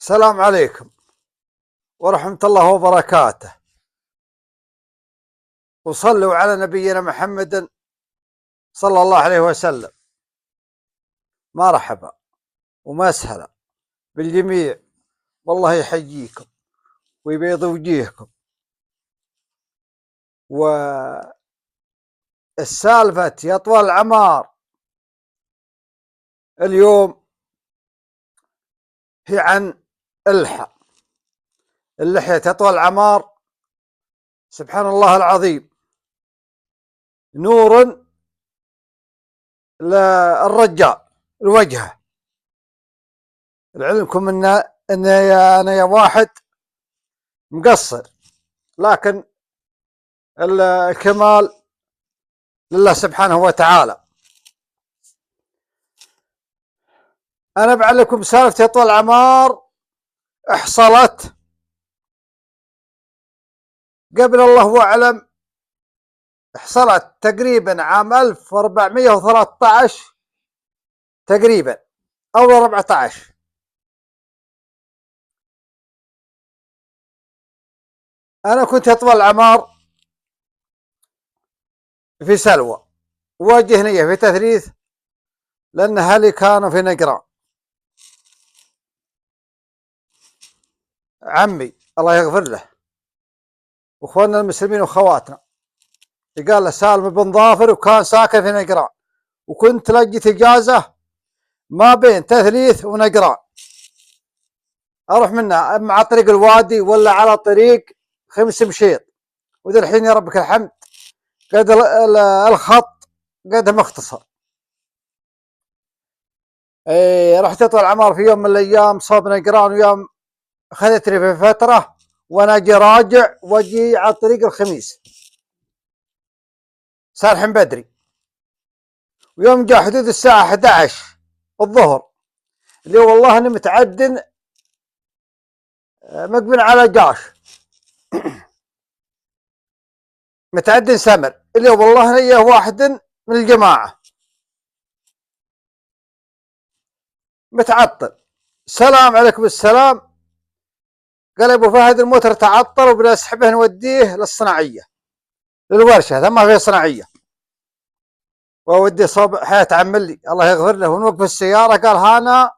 السلام عليكم ورحمة الله وبركاته، وصلوا على نبينا محمد صلى الله عليه وسلم. مرحبا ومسهلا بالجميع، والله يحييكم ويبيض وجيهكم. والسالفة يا طوال العمار اليوم هي عن اللحية يا طوال العمار. سبحان الله العظيم، نور للرجال الوجه. لعلمكم ان انا يا واحد مقصر، لكن الكمال لله سبحانه وتعالى. انا بعلمكم سالفتي يا طوال العمار حصلت قبل الله اعلم، حصلت تقريبا عام 1413 تقريبا او 14. انا كنت يا طوال العمار في سلوى وجهنيه في تثليث، لان اهلي كانوا في نقران. عمي الله يغفر له واخواننا المسلمين واخواتنا قال له سالم بن ظافر، وكان ساكن في نقران، وكنت لقيت اجازه ما بين تثليث ونقران، اروح منها اما على طريق الوادي ولا على طريق خمس مشيط. وذا الحين يا ربك الحمد قد الخط قد مختصر. رحت طول العمار في يوم من الايام صوب نقران، ويوم اخذتني في فتره وانا اجي راجع واجي على طريق الخميس صار الحين بدري. ويوم جاء حدود الساعه 11 الظهر اللي والله اني متعدن مقبل على جاش متعدن سمر، اللي والله هي واحد من الجماعه متعطل. سلام عليكم السلام. قال ابو فهد الموتر تعطل وبنسحبه نوديه للصناعيه للورشه، ثم فيها صناعيه، واودي صوب حياه عملي الله يغفر له. ونوقف السياره قال هانا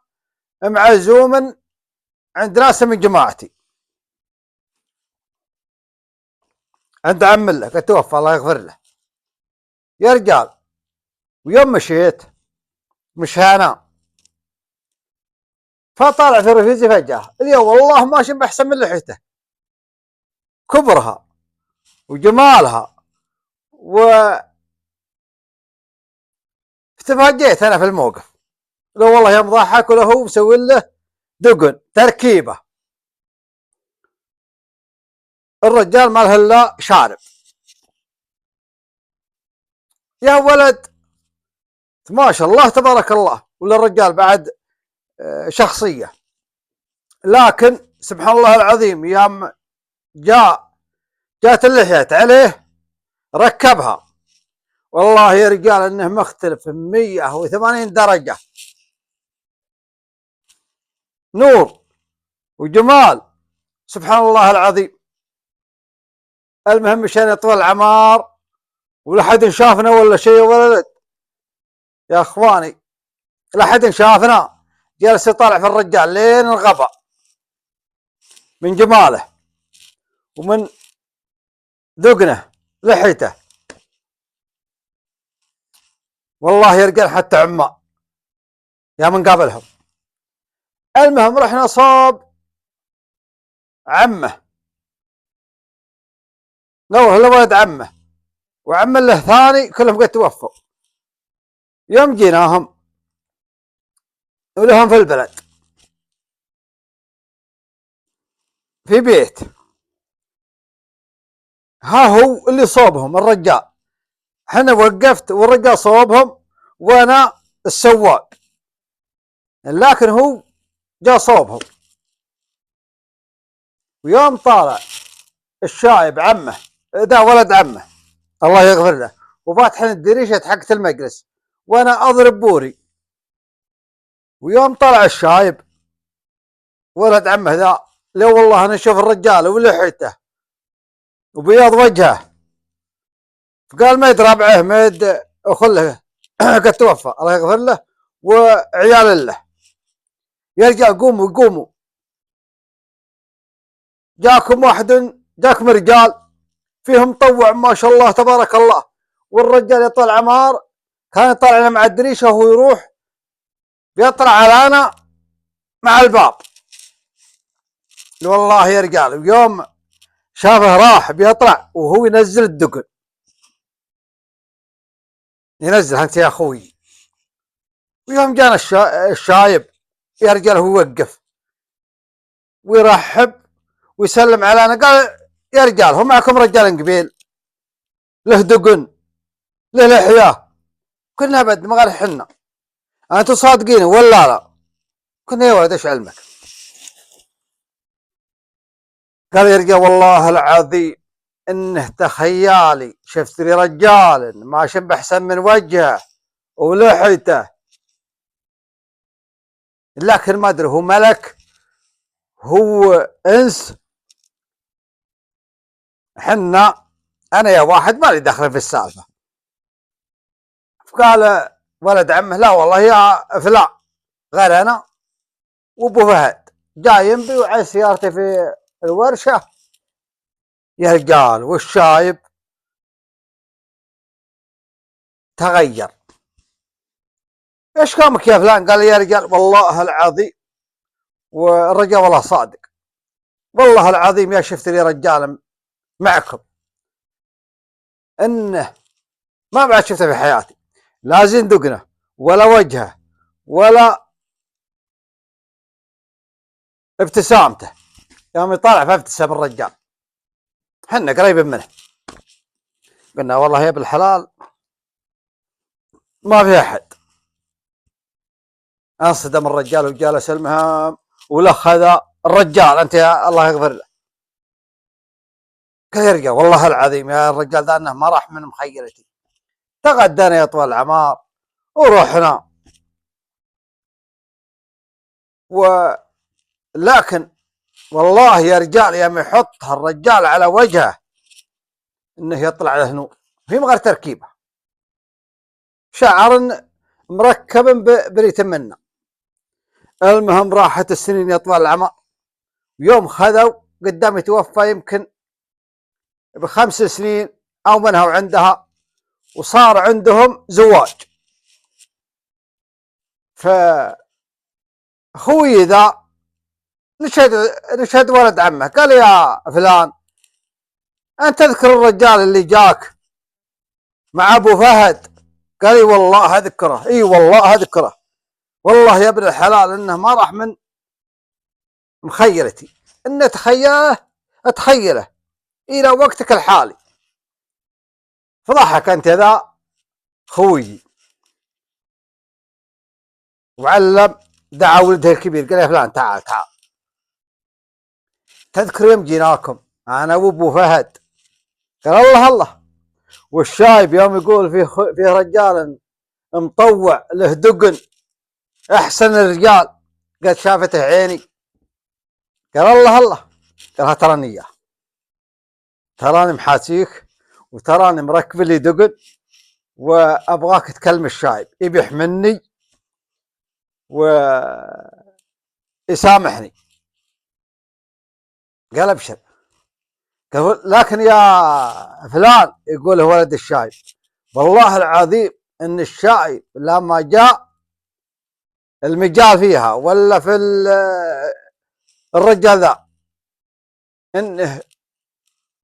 معزوم عند ناس من جماعتي عند عم الله قد توفى الله يغفر له يا رجال. ويوم مشيت مش هانا، فطالع في رفيزي فجاه اليوم والله ماشي باحسن من لحيته، كبرها وجمالها. تفاجئت انا في الموقف، لو والله يوم ضحك ولا هو مسوي له دقن تركيبه. الرجال ما له الا شارب يا ولد، ما شاء الله تبارك الله. ولا الرجال بعد شخصيه، لكن سبحان الله العظيم يوم جات اللحية عليه ركبها، والله يا رجال انه مختلف 180 درجة، نور وجمال سبحان الله العظيم. المهم مشان طول العمار ولا حد شافنا ولا شيء ولد يا اخواني، لا حد شافنا، جالس يطالع في الرجال لين الغبا من جماله ومن ذقنه لحيته. والله يا رجال حتى عماء يا من قابلهم. المهم رحنا صوب عمه، لو ولد عمه وعم له ثاني كلهم قد توفوا. يوم جيناهم ولهم في البلد في بيت، ها هو اللي صوبهم الرجال، حنا وقفت والرجال صوبهم وانا السواق، لكن هو جاء صوبهم. ويوم طالع الشايب عمه ده ولد عمه الله يغفر له، وفاتحين الدريشة حقت المجلس وانا اضرب بوري. ويوم طلع الشايب ولد عمه ذا، لو والله انا اشوف الرجال ولحيته وبياض وجهه، فقال ما يدرى بعه، ما يد خله قد توفى الله يغفر له وعيال له. يا رجال قوموا قوموا، جاكم واحد، جاكم رجال فيهم مطوع ما شاء الله تبارك الله، والرجال يطلع عمار كان يطلع مع الدريشه وهو يروح بيطلع على انا مع الباب. والله يا رجال يوم شافه راح بيطلع وهو ينزل الدقن، ينزل انت يا اخوي. ويوم جانا الشايب يا رجال هو يوقف ويرحب ويسلم علينا، قال يا رجال هو معكم رجال قبيل له دقن له لحيه؟ كنا ابد ما قال حنا، انتم صادقين ولا لا؟ كنا يا ولد ايش علمك؟ قال يا رجال والله العظيم انه تخيالي شفت لي رجال ما شب احسن من وجهه ولحيته، لكن ما ادري هو ملك هو انس. حنا انا يا واحد ما لي دخل في السالفه. فقال ولد عمه لا والله يا فلان غير انا وابو فهد جايين بي وعلى سيارتي في الورشه يا رجال. والشايب تغير، ايش قامك يا فلان؟ قال يا رجال والله العظيم، والرجال والله صادق، والله العظيم يا شفت لي رجال معكم انه ما بعد شفته في حياتي، لا زندقنا ولا وجهه ولا ابتسامته. يوم يطالع فابتسم الرجال، حنا قريب منه. قلنا والله يا ابن الحلال ما في احد. انصدم الرجال وجالس المهام ولخ هذا الرجال انت يا الله يغفر له. قال يا رجال والله العظيم يا الرجال ذا انه ما راح من مخيلتي. تغدينا يا طوال العمار ورحنا، ولكن والله يا رجال يا ما يحطها الرجال على وجهه انه يطلع له نور في غير تركيبه، شعر مركب بريت منا. المهم راحت السنين يا طوال العمر، يوم خذوا قدام يتوفى يمكن ب5 سنين او منها وعندها، وصار عندهم زواج. فاخوي ذا نشهد ولد عمه، قال يا فلان انت تذكر الرجال اللي جاك مع ابو فهد؟ قال اي والله اذكره، اي والله اذكره، والله يا ابن الحلال انه ما راح من مخيلتي، انه اتخيله الى وقتك الحالي. فضحك انت ذا خوي وعلم، دعا ولده الكبير قال يا فلان تعال تعال، تذكر يوم جيناكم انا وابو فهد؟ قال الله الله. والشايب يوم يقول فيه رجال مطوع له دقن احسن الرجال قد شافته عيني. قال الله الله. قال تراني اياه، تراني محاسيك وتراني مركب لي دقن وابغاك تكلم الشايب يبي يحملني ويسامحني. قال ابشر. قال لكن يا فلان، يقول ولد الشايب والله العظيم ان الشايب لما جاء المجال فيها ولا في الرجال ذا انه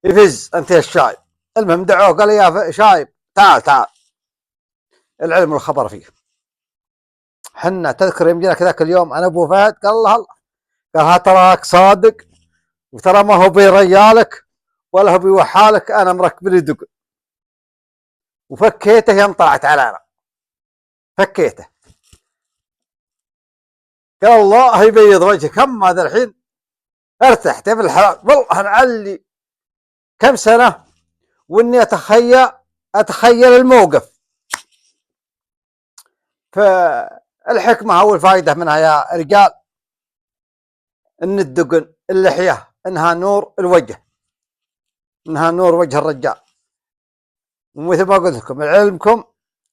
يفز انت يا الشايب. المهم دعوه قال يا شايب تعال تعال، العلم والخبر فيه. حنا تذكر يوم جينا ذاك اليوم انا ابو فهد؟ قال الله الله. قال ها تراك صادق، وترى ما هو بريالك ولا هو بوحالك، انا مركب لي دق وفكيته يوم طلعت علينا، فكيته. قال الله يبيض وجهك، اما هذا الحين ارتحت يا ابن الحلال. والله نعلي كم سنه واني اتخيل الموقف. فالحكمه او الفائده منها يا رجال ان الدقن اللحيه انها نور الوجه، انها نور وجه الرجال. ومثل ما قلت لكم علمكم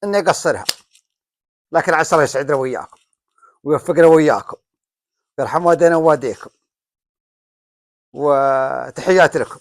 اني اقصرها، لكن عسى الله يسعدنا وياكم ويوفقنا وياكم ويرحم والدينا ووالديكم، وتحياتي لكم.